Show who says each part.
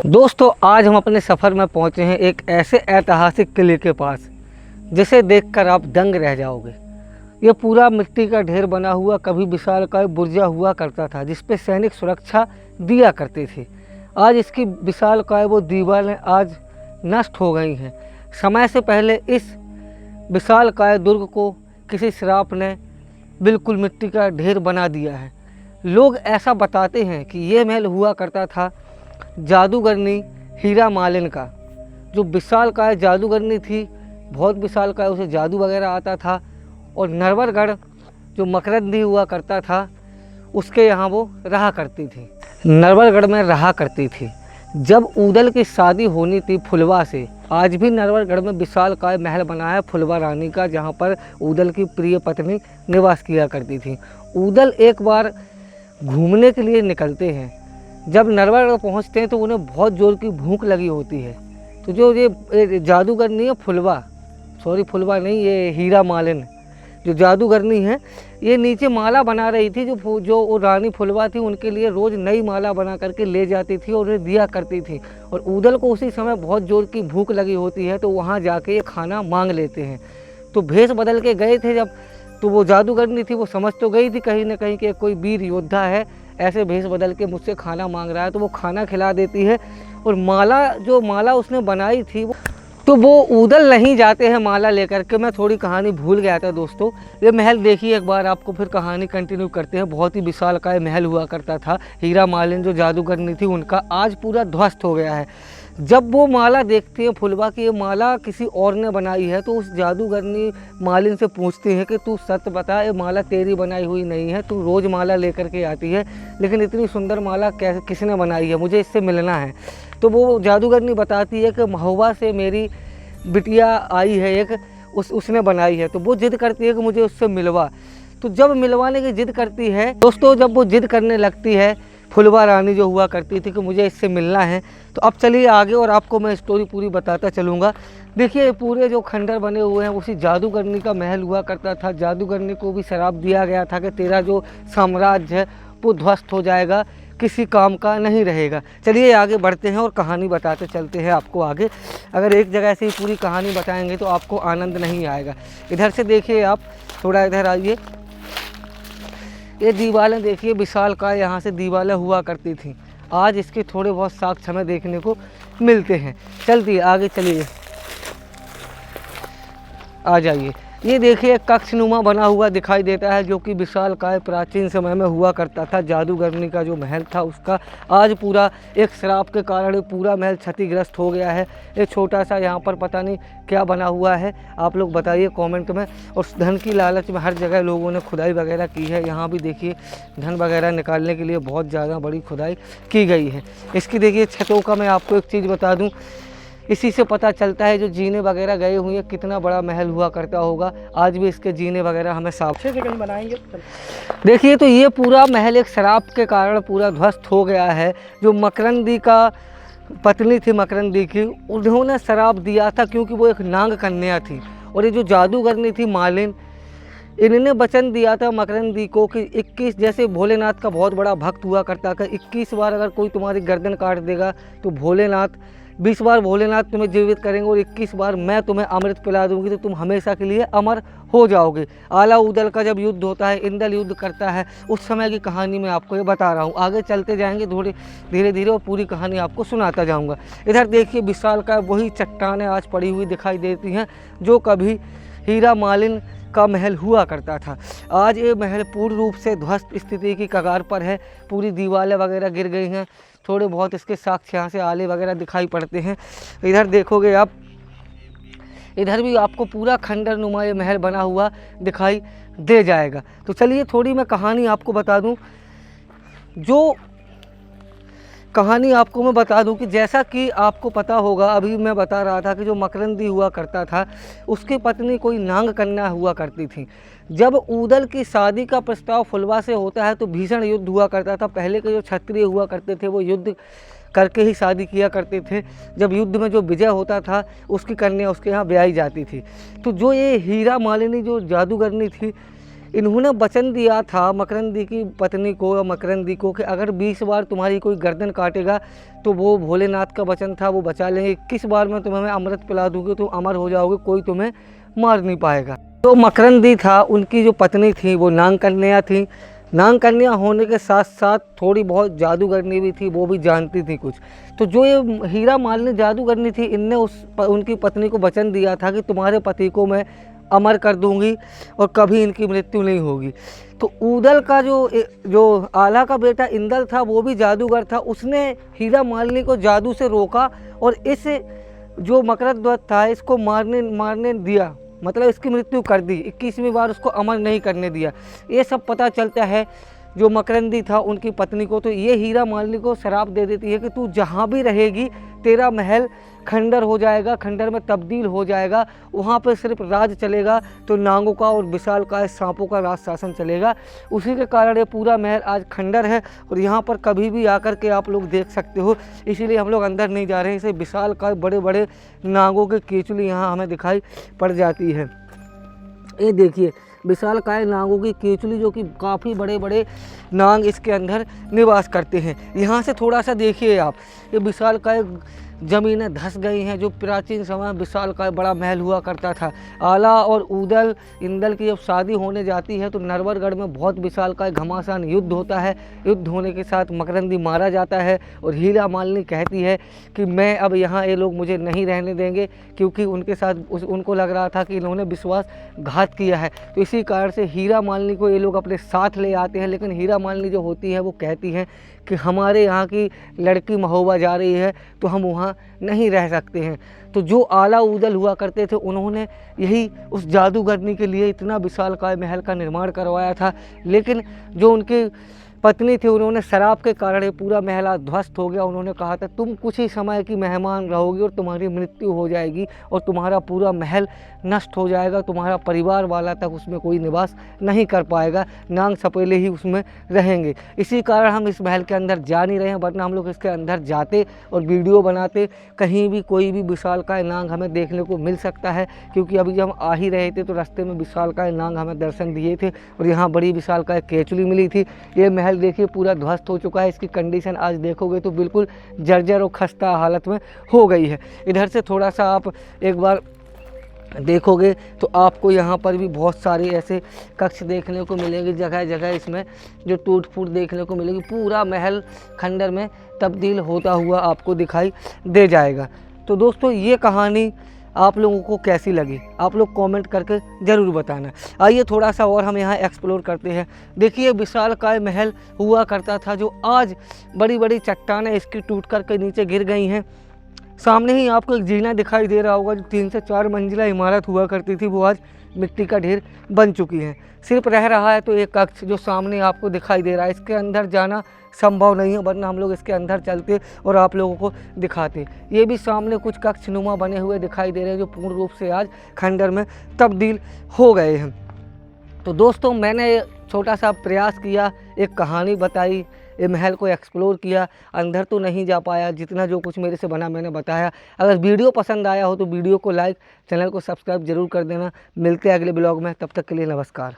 Speaker 1: दोस्तों आज हम अपने सफ़र में पहुंचे हैं एक ऐसे ऐतिहासिक किले के पास जिसे देखकर आप दंग रह जाओगे। ये पूरा मिट्टी का ढेर बना हुआ कभी विशालकाय बुर्जा हुआ करता था जिस पे सैनिक सुरक्षा दिया करते थे। आज इसकी विशालकाय वो दीवारें आज नष्ट हो गई हैं। समय से पहले इस विशालकाय दुर्ग को किसी श्राप ने बिल्कुल मिट्टी का ढेर बना दिया है। लोग ऐसा बताते हैं कि ये महल हुआ करता था जादूगरनी हीरा मालिन का, जो विशालकाय जादूगरनी थी। बहुत विशालकाय, उसे जादू वगैरह आता था। और नरवरगढ़ जो मकरंदी हुआ करता था उसके यहाँ वो रहा करती थी, नरवरगढ़ में रहा करती थी। जब ऊदल की शादी होनी थी फुलवा से, आज भी नरवरगढ़ में विशालकाय महल बना है फुलवा रानी का, जहाँ पर ऊदल की प्रिय पत्नी निवास किया करती थी। ऊदल एक बार घूमने के लिए निकलते हैं। जब नरवरगढ़ पहुँचते हैं तो उन्हें बहुत ज़ोर की भूख लगी होती है। तो जो ये जादूगरनी है फुलवा नहीं, ये हीरा मालिन जो जादूगरनी है, ये नीचे माला बना रही थी। जो वो रानी फुलवा थी उनके लिए रोज़ नई माला बना करके ले जाती थी और उन्हें दिया करती थी। और ऊदल को उसी समय बहुत ज़ोर की भूख लगी होती है, तो वहाँ जाके ये खाना मांग लेते हैं। तो भेष बदल के गए थे जब, तो वो जादूगरनी थी, वो समझ तो गई थी कहीं ना कहीं कि कोई वीर योद्धा है, ऐसे भेष बदल के मुझसे खाना मांग रहा है। तो वो खाना खिला देती है। और माला उसने बनाई थी तो वो ऊदल नहीं जाते हैं माला लेकर के। मैं थोड़ी कहानी भूल गया था दोस्तों। ये महल देखिए एक बार, आपको फिर कहानी कंटिन्यू करते हैं। बहुत ही विशालकाय महल हुआ करता था। हीरा मालिन जो जादूगरनी थी उनका आज पूरा ध्वस्त हो गया है। जब वो माला देखती है फुलवा की ये माला किसी और ने बनाई है, तो उस जादूगरनी मालिन से पूछती है कि तू सच बता, ये माला तेरी बनाई हुई नहीं है, तू रोज़ माला लेकर के आती है, लेकिन इतनी सुंदर माला कैसे किसने बनाई है, मुझे इससे मिलना है। तो वो जादूगरनी बताती है कि महुआ से मेरी बिटिया आई है एक, उसने बनाई है। तो वो जिद करती है कि मुझे उससे मिलवा। तो जब मिलवाने की जिद करती है दोस्तों, जब वो जिद करने लगती है फुलवा रानी जो हुआ करती थी कि मुझे इससे मिलना है, तो अब चलिए आगे और आपको मैं स्टोरी पूरी बताता चलूँगा। देखिए पूरे जो खंडर बने हुए हैं उसी जादूगरनी का महल हुआ करता था। जादूगरनी को भी श्राप दिया गया था कि तेरा जो साम्राज्य है वो ध्वस्त हो जाएगा, किसी काम का नहीं रहेगा। चलिए आगे बढ़ते हैं और कहानी बताते चलते हैं आपको आगे। अगर एक जगह से ही पूरी कहानी बताएंगे तो आपको आनंद नहीं आएगा। इधर से देखिए आप, थोड़ा इधर आइए। ये दीवारें देखिए विशालकाय, यहाँ से दीवारें हुआ करती थी। आज इसके थोड़े बहुत साक्ष्य हमें देखने को मिलते हैं। चलती आगे, चलिए आ जाइए। ये देखिए कक्षनुमा बना हुआ दिखाई देता है जो कि विशालकाय प्राचीन समय में हुआ करता था। जादूगरनी का जो महल था उसका आज पूरा एक श्राप के कारण पूरा महल क्षतिग्रस्त हो गया है। एक छोटा सा यहाँ पर पता नहीं क्या बना हुआ है, आप लोग बताइए कमेंट में। और धन की लालच में हर जगह लोगों ने खुदाई वगैरह की है। यहाँ भी देखिए धन वगैरह निकालने के लिए बहुत ज़्यादा बड़ी खुदाई की गई है। इसकी देखिए छतों का मैं आपको एक चीज़ बता दूँ, इसी से पता चलता है जो जीने वगैरह गए हुए हैं कितना बड़ा महल हुआ करता होगा। आज भी इसके जीने वगैरह हमें साफ से कहीं बनाएंगे। देखिए तो ये पूरा महल एक शराब के कारण पूरा ध्वस्त हो गया है। जो मकरंदी का पत्नी थी मकरंदी की, उन्होंने शराब दिया था क्योंकि वो एक नांग कन्या थी। और ये जो जादूगरनी थी मालिन, इन्होंने वचन दिया था मकरंदी को कि 21, जैसे भोलेनाथ का बहुत बड़ा भक्त हुआ करता था, 21 बार अगर कोई तुम्हारी गर्दन काट देगा तो भोलेनाथ 20 बार भोलेनाथ तुम्हें जीवित करेंगे और 21 बार मैं तुम्हें अमृत पिला दूंगी, तो तुम हमेशा के लिए अमर हो जाओगे। आला ऊदल का जब युद्ध होता है, इंदल युद्ध करता है, उस समय की कहानी मैं आपको ये बता रहा हूँ। आगे चलते जाएंगे थोड़ी धीरे धीरे और पूरी कहानी आपको सुनाता जाऊँगा। इधर देखिए विशालकाय वही चट्टानें आज पड़ी हुई दिखाई देती हैं जो कभी हीरा मालिन का महल हुआ करता था। आज ये महल पूर्ण रूप से ध्वस्त स्थिति की कगार पर है। पूरी दीवारें वगैरह गिर गई हैं, थोड़े बहुत इसके साक्ष्य यहाँ से आले वगैरह दिखाई पड़ते हैं। इधर देखोगे आप, इधर भी आपको पूरा खंडर नुमा ये महल बना हुआ दिखाई दे जाएगा। तो चलिए थोड़ी मैं कहानी आपको बता दूं। जो कहानी आपको मैं बता दूं कि जैसा कि आपको पता होगा, अभी मैं बता रहा था कि जो मकरंदी हुआ करता था उसकी पत्नी कोई नांग कन्या हुआ करती थी। जब ऊदल की शादी का प्रस्ताव फुलवा से होता है तो भीषण युद्ध हुआ करता था। पहले के जो क्षत्रिय हुआ करते थे वो युद्ध करके ही शादी किया करते थे। जब युद्ध में जो विजय होता था उसकी कन्या उसके यहाँ ब्याही जाती थी। तो जो ये हीरा मालिनी जो जादूगरनी थी, इन्होंने वचन दिया था मकरंदी की पत्नी को या मकरंदी को कि अगर 20 बार तुम्हारी कोई गर्दन काटेगा तो वो भोलेनाथ का वचन था, वो बचा लेंगे। 21 बार में तुम्हें मैं अमृत पिला दूंगी, तुम अमर हो जाओगे, कोई तुम्हें मार नहीं पाएगा। तो मकरंदी था, उनकी जो पत्नी थी वो नाग कन्या थी। नाग कन्या होने के साथ साथ थोड़ी बहुत जादूगरनी भी थी, वो भी जानती थी कुछ। तो जो ये हीरा मालिनी जादूगरनी थी, इनने उनकी पत्नी को वचन दिया था कि तुम्हारे पति को मैं अमर कर दूंगी और कभी इनकी मृत्यु नहीं होगी। तो ऊदल का जो आला का बेटा इंदल था, वो भी जादूगर था। उसने हीरा मालिनी को जादू से रोका और इस जो मकरध्वज था इसको मारने दिया, मतलब इसकी मृत्यु कर दी। 21वीं बार उसको अमर नहीं करने दिया। ये सब पता चलता है जो मकरंदी था उनकी पत्नी को। तो ये हीरा मालिनी को शराप दे देती है कि तू जहाँ भी रहेगी तेरा महल खंडर हो जाएगा, खंडर में तब्दील हो जाएगा, वहाँ पे सिर्फ राज चलेगा, तो नागों का और विशालकाय सांपों का राज शासन चलेगा। उसी के कारण ये पूरा महल आज खंडर है और यहाँ पर कभी भी आकर के आप लोग देख सकते हो। इसीलिए हम लोग अंदर नहीं जा रहे हैं। इसे विशालकाय बड़े बड़े नागों के केचुली यहाँ हमें दिखाई पड़ जाती है। ये देखिए विशालकाय नागों की केचुली, जो कि काफ़ी बड़े बड़े नाग इसके अंदर निवास करते हैं। यहाँ से थोड़ा सा देखिए आप, ये विशालकाय ज़मीनें धंस गई हैं। जो प्राचीन समय में विशालकाय बड़ा महल हुआ करता था। आला और ऊदल इंदल की जब शादी होने जाती है तो नरवरगढ़ में बहुत विशालकाय घमासान युद्ध होता है। युद्ध होने के साथ मकरंदी मारा जाता है और हीरा मालिनी कहती है कि मैं अब यहाँ ये लोग मुझे नहीं रहने देंगे, क्योंकि उनके साथ उनको लग रहा था कि इन्होंने विश्वासघात किया है। तो इसी कारण से हीरा मालिनी को ये लोग अपने साथ ले आते हैं। लेकिन हीरा मालिनी जो होती है वो कहती हैं कि हमारे यहाँ की लड़की महोबा जा रही है तो हम वहाँ नहीं रह सकते हैं। तो जो आला ऊदल हुआ करते थे उन्होंने यही उस जादूगरनी के लिए इतना विशालकाय महल का निर्माण करवाया था। लेकिन जो उनकी पत्नी थी, उन्होंने शराब के कारण ये पूरा महल आज ध्वस्त हो गया। उन्होंने कहा था तुम कुछ ही समय की मेहमान रहोगी और तुम्हारी मृत्यु हो जाएगी और तुम्हारा पूरा महल नष्ट हो जाएगा, तुम्हारा परिवार वाला तक उसमें कोई निवास नहीं कर पाएगा, नाग सपेले ही उसमें रहेंगे। इसी कारण हम इस महल के अंदर जा नहीं रहे हैं, वरना हम लोग इसके अंदर जाते और वीडियो बनाते। कहीं भी कोई भी विशालकाय नाग हमें देखने को मिल सकता है, क्योंकि अभी जब हम आ ही रहे थे तो रास्ते में विशालकाय नाग हमें दर्शन दिए थे और यहाँ बड़ी विशालकाय केचुली मिली थी। ये महल देखिए पूरा ध्वस्त हो चुका है। इसकी कंडीशन आज देखोगे तो बिल्कुल जर्जर और खस्ता हालत में हो गई है। इधर से थोड़ा सा आप एक बार देखोगे तो आपको यहाँ पर भी बहुत सारे ऐसे कक्ष देखने को मिलेंगे, जगह जगह इसमें जो टूट फूट देखने को मिलेगी। पूरा महल खंडर में तब्दील होता हुआ आपको दिखाई दे जाएगा। तो दोस्तों ये कहानी आप लोगों को कैसी लगी, आप लोग कमेंट करके ज़रूर बताना। आइए थोड़ा सा और हम यहाँ एक्सप्लोर करते हैं। देखिए विशालकाय महल हुआ करता था, जो आज बड़ी बड़ी चट्टानें इसकी टूट कर के नीचे गिर गई हैं। सामने ही आपको एक जीना दिखाई दे रहा होगा, जो 3 से 4 मंजिला इमारत हुआ करती थी, वो आज मिट्टी का ढेर बन चुकी है। सिर्फ रह रहा है तो एक कक्ष जो सामने आपको दिखाई दे रहा है। इसके अंदर जाना संभव नहीं है, वरना हम लोग इसके अंदर चलते और आप लोगों को दिखाते। ये भी सामने कुछ कक्ष नुमा बने हुए दिखाई दे रहे हैं, जो पूर्ण रूप से आज खंडर में तब्दील हो गए हैं। तो दोस्तों मैंने छोटा सा प्रयास किया, एक कहानी बताई, ये महल को एक्सप्लोर किया। अंदर तो नहीं जा पाया, जितना जो कुछ मेरे से बना मैंने बताया। अगर वीडियो पसंद आया हो तो वीडियो को लाइक, चैनल को सब्सक्राइब जरूर कर देना। मिलते हैं अगले ब्लॉग में, तब तक के लिए नमस्कार।